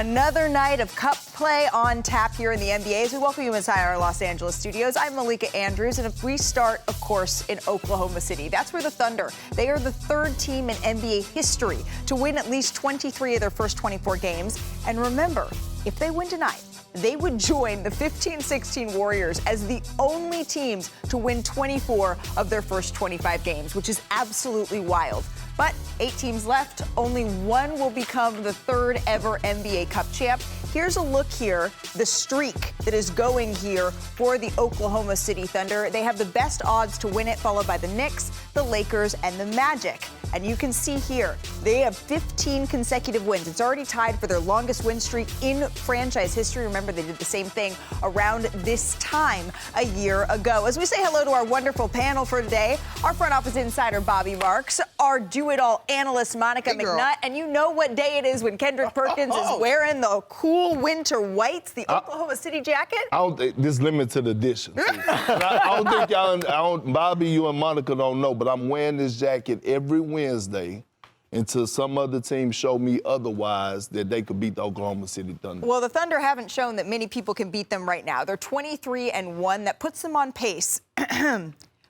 Another night of cup play on tap here in the NBA as we welcome you inside our Los Angeles studios. I'm Malika Andrews, and we start, of course, in Oklahoma City. That's where the Thunder, they are the third team in NBA history to win at least 23 of their first 24 games. And remember, if they win tonight, they would join the 15-16 Warriors as the only teams to win 24 of their first 25 games, which is absolutely wild. But 8 teams left, only one will become the third ever NBA Cup champ. Here's a look here, the streak that is going here for the Oklahoma City Thunder. They have the best odds to win it, followed by the Knicks, the Lakers, and the Magic. And you can see here, they have 15 consecutive wins. It's already tied for their longest win streak in franchise history. Remember, they did the same thing around this time a year ago. As we say hello to our wonderful panel for today, our front office insider, Bobby Marks, our do-it-all analyst, Monica McNutt, and you know what day it is when Kendrick Perkins is wearing the cool winter whites, the Oklahoma City jacket. I don't think this limited edition. I don't think y'all, Bobby, you and Monica don't know, but I'm wearing this jacket every Wednesday until some other team show me otherwise that they could beat the Oklahoma City Thunder. Well, the Thunder haven't shown that many people can beat them right now. They're 23-1. That puts them on pace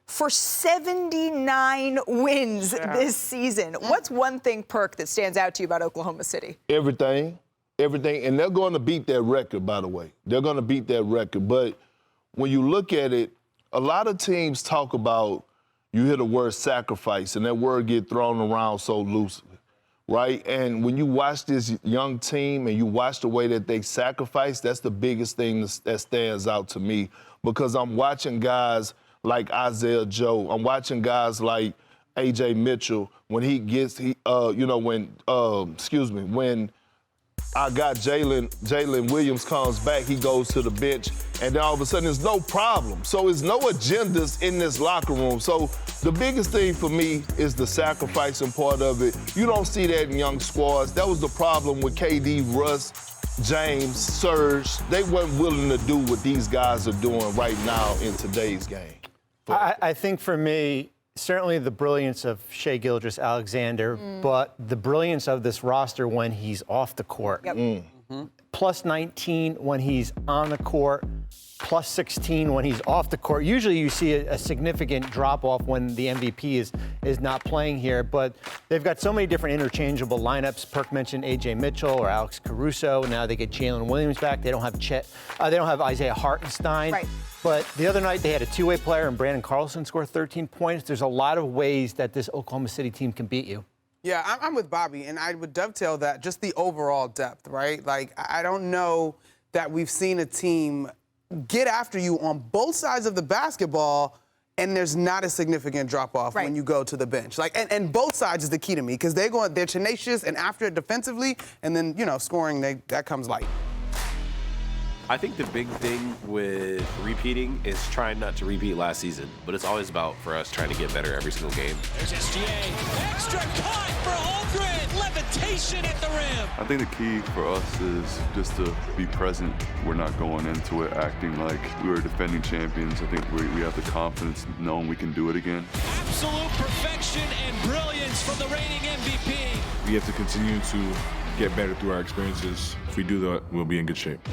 for 79 wins this season. What's one thing, Perk, that stands out to you about Oklahoma City? Everything. And they're going to beat that record, by the way. They're going to beat that record. But when you look at it, a lot of teams talk about, you hear the word sacrifice, and that word get thrown around so loosely, right? And when you watch this young team and you watch the way that they sacrifice, that's the biggest thing that stands out to me, because I'm watching guys like Isaiah Joe. I'm watching guys like A.J. Mitchell when when I got Jalen Williams comes back, he goes to the bench, and then all of a sudden there's no problem. So there's no agendas in this locker room. So the biggest thing for me is the sacrificing part of it. You don't see that in young squads. That was the problem with KD, Russ, James, Serge. They weren't willing to do what these guys are doing right now in today's game. I think for me, certainly the brilliance of Shai Gilgeous-Alexander, but the brilliance of this roster when he's off the court. Yep. Plus 19 when he's on the court, plus 16 when he's off the court. Usually you see a significant drop-off when the MVP is not playing here, but they've got so many different interchangeable lineups. Perk mentioned A.J. Mitchell or Alex Caruso. Now they get Jalen Williams back. They don't have they don't have Isaiah Hartenstein. Right. But the other night, they had a two-way player, and Brandon Carlson scored 13 points. There's a lot of ways that this Oklahoma City team can beat you. Yeah, I'm with Bobby, and I would dovetail that, just the overall depth, right? Like, I don't know that we've seen a team get after you on both sides of the basketball, and there's not a significant drop-off when you go to the bench. Like, and both sides is the key to me, because they're tenacious and after it defensively, and then, scoring, that comes light. I think the big thing with repeating is trying not to repeat last season, but it's always about, for us, trying to get better every single game. There's SGA, extra cut for Aldred, levitation at the rim. I think the key for us is just to be present. We're not going into it acting like we were defending champions. I think we have the confidence knowing we can do it again. Absolute perfection and brilliance from the reigning MVP. We have to continue to get better through our experiences. If we do that, we'll be in good shape.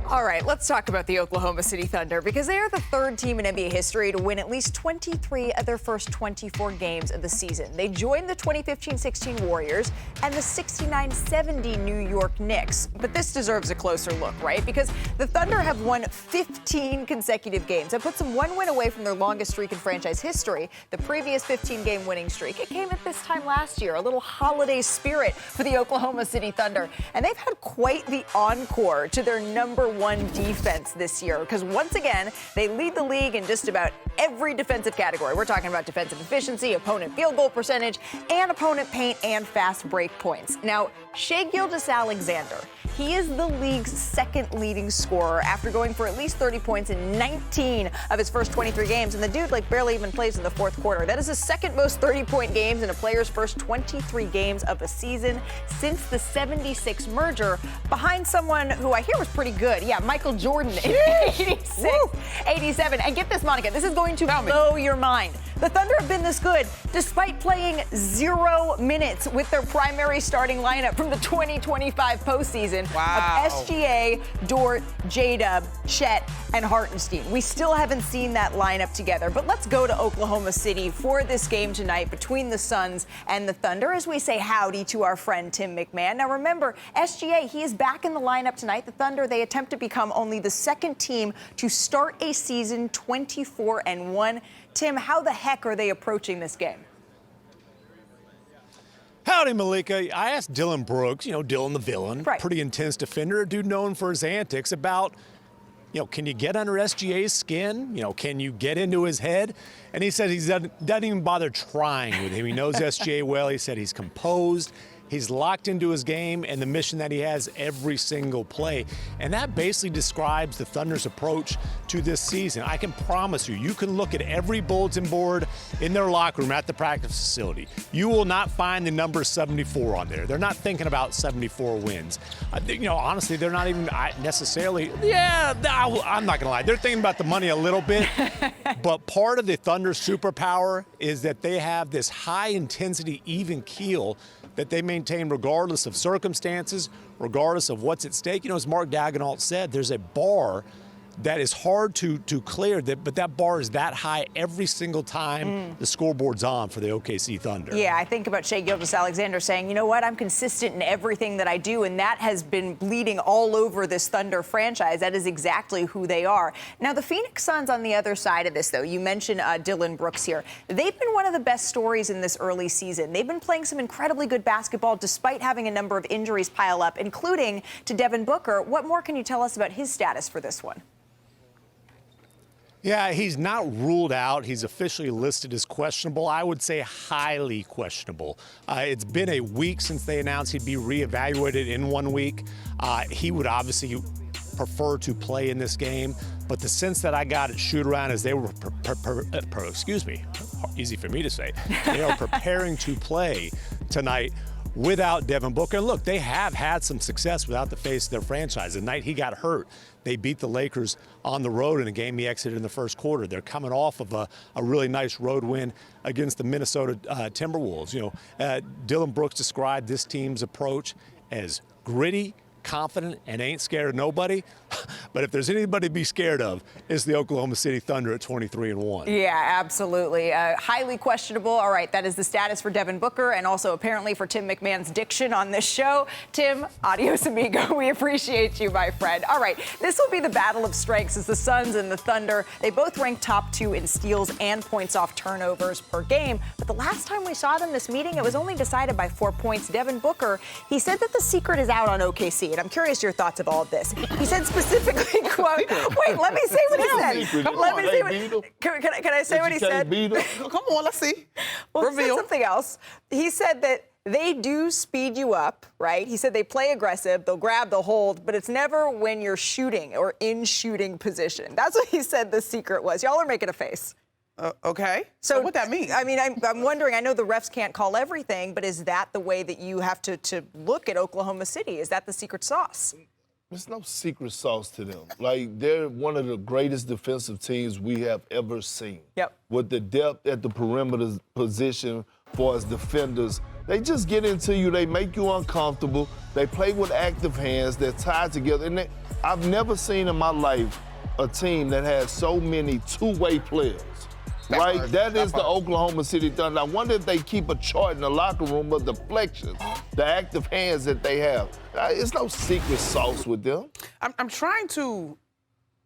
All right, let's talk about the Oklahoma City Thunder, because they are the third team in NBA history to win at least 23 of their first 24 games of the season. They joined the 2015-16 Warriors and the 69-70 New York Knicks. But this deserves a closer look, right? Because the Thunder have won 15 consecutive games. That puts them one win away from their longest streak in franchise history, the previous 15-game winning streak. It came at this time last year, a little holiday spirit for the Oklahoma City Thunder. And they've had quite the encore to their #1 defense this year, because once again, they lead the league in just about every defensive category. We're talking about defensive efficiency, opponent field goal percentage, and opponent paint and fast break points. Now, Shai Gilgeous-Alexander, he is the league's second leading scorer after going for at least 30 points in 19 of his first 23 games, and the dude barely even plays in the fourth quarter. That is the second most 30-point games in a player's first 23 games of a season since the 76 merger, behind someone who I hear was pretty good. Yeah, Michael Jordan in 86, 87. And get this, Monica, this is going to blow your mind. The Thunder have been this good despite playing 0 minutes with their primary starting lineup from the 2025 postseason of SGA, Dort, J-Dub, Chet, and Hartenstein. We still haven't seen that lineup together, but let's go to Oklahoma City for this game tonight between the Suns and the Thunder as we say howdy to our friend Tim MacMahon. Now remember, SGA, he is back in the lineup tonight. The Thunder, they attempt to become only the second team to start a season 24-1. Tim, how the heck are they approaching this game? Howdy, Malika. I asked Dylan Brooks, Dylan the villain, pretty intense defender, a dude known for his antics, about, can you get under SGA's skin? Can you get into his head? And he said he doesn't even bother trying with him. He knows SGA well. He said he's composed. He's locked into his game and the mission that he has every single play. And that basically describes the Thunder's approach to this season. I can promise you can look at every bulletin board in their locker room at the practice facility. You will not find the number 74 on there. They're not thinking about 74 wins. Honestly, they're not even necessarily, I'm not going to lie. They're thinking about the money a little bit. But part of the Thunder's superpower is that they have this high-intensity, even keel that they maintain regardless of circumstances, regardless of what's at stake. As Mark Daigneault said, there's a bar that is hard to clear, but that bar is that high every single time the scoreboard's on for the OKC Thunder. Yeah, I think about Shai Gilgeous-Alexander saying, you know what, I'm consistent in everything that I do, and that has been bleeding all over this Thunder franchise. That is exactly who they are. Now, the Phoenix Suns on the other side of this, though, you mentioned Dylan Brooks here. They've been one of the best stories in this early season. They've been playing some incredibly good basketball despite having a number of injuries pile up, including to Devin Booker. What more can you tell us about his status for this one? Yeah, he's not ruled out. He's officially listed as questionable. I would say highly questionable. It's been a week since they announced he'd be reevaluated in 1 week. He would obviously prefer to play in this game, but the sense that I got at shoot around is they were, easy for me to say, they are preparing to play tonight without Devin Booker. And look, they have had some success without the face of their franchise. The night he got hurt, they beat the Lakers on the road in a game he exited in the first quarter. They're coming off of a really nice road win against the Minnesota Timberwolves. Dylan Brooks described this team's approach as gritty, confident, and ain't scared of nobody. But if there's anybody to be scared of, it's the Oklahoma City Thunder at 23-1. Yeah, absolutely. Highly questionable. All right, that is the status for Devin Booker and also apparently for Tim MacMahon's diction on this show. Tim, adios amigo. We appreciate you, my friend. All right, this will be the battle of strengths as the Suns and the Thunder. They both rank top 2 in steals and points off turnovers per game. But the last time we saw them this meeting, it was only decided by 4 points. Devin Booker, he said that the secret is out on OKC. And I'm curious your thoughts of all of this. He said specifically, quote, wait, let me say what he said. Let me say what, can I say what he said? Come on, let's see. Well, he said something else. He said that they do speed you up, right? He said they play aggressive, they'll grab, they'll hold, but it's never when you're shooting or in shooting position. That's what he said the secret was. Y'all are making a face. Okay. So what that mean? I mean, I'm wondering, I know the refs can't call everything, but is that the way that you have to look at Oklahoma City? Is that the secret sauce? There's no secret sauce to them. Like, they're one of the greatest defensive teams we have ever seen. Yep. With the depth at the perimeter position for as defenders, they just get into you. They make you uncomfortable. They play with active hands. They're tied together. And I've never seen in my life a team that has so many two-way players. Right? That is the Oklahoma City Thunder. I wonder if they keep a chart in the locker room of the deflections, the active hands that they have. It's no secret sauce with them. I'm trying to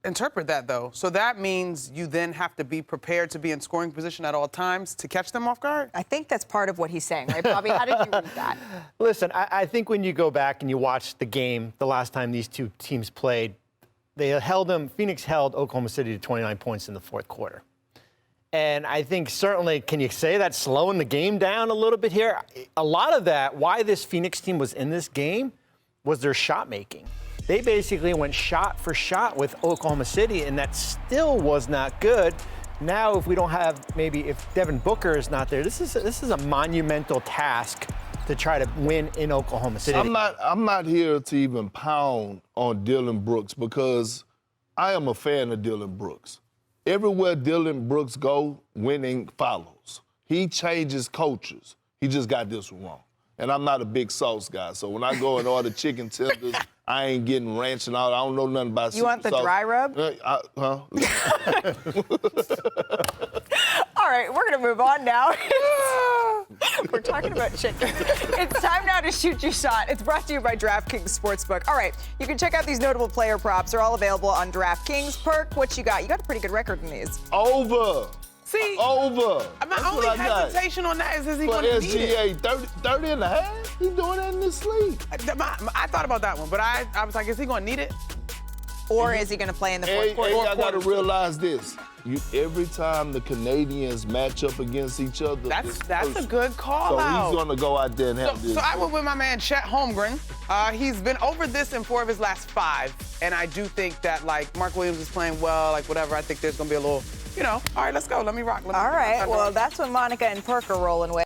interpret that, though. So that means you then have to be prepared to be in scoring position at all times to catch them off guard? I think that's part of what he's saying, right, Bobby? How did you read that? Listen, I think when you go back and you watch the game, the last time these two teams played, Phoenix held Oklahoma City to 29 points in the fourth quarter. And I think certainly, can you say that's slowing the game down a little bit here? A lot of that, why this Phoenix team was in this game, was their shot making. They basically went shot for shot with Oklahoma City, and that still was not good. Now, if we don't have, maybe if Devin Booker is not there, this is a monumental task to try to win in Oklahoma City. I'm not here to even pound on Dylan Brooks because I am a fan of Dylan Brooks. everywhere Dylan Brooks go, winning follows. He changes coaches. He just got this one wrong. And I'm not a big sauce guy, so when I go and order chicken tenders, I ain't getting ranch and all. I don't know nothing about You want the sauce. dry rub? Huh? All right, we're going to move on now. We're talking about chicken. It's time now to shoot your shot. It's brought to you by DraftKings Sportsbook. All right, you can check out these notable player props. They're all available on DraftKings. Perk, what you got? You got a pretty good record in these. Over. See, Over. my only hesitation on that is he for going to need it? SGA, 30 and a half? He doing that in his sleep. I thought about that one, but I was like, is he going to need it? Or is he going to play in the fourth quarter? I got to realize this. Every time the Canadians match up against each other, that's a good call so out. he's going to go out there and have this. So I went with my man Chet Holmgren. He's been over this in 4 of his last 5, and I do think that like Mark Williams is playing well, like whatever. I think there's going to be a little, all right, let's go. Let me rock. All right, well, that's what Monica and Perk are rolling with.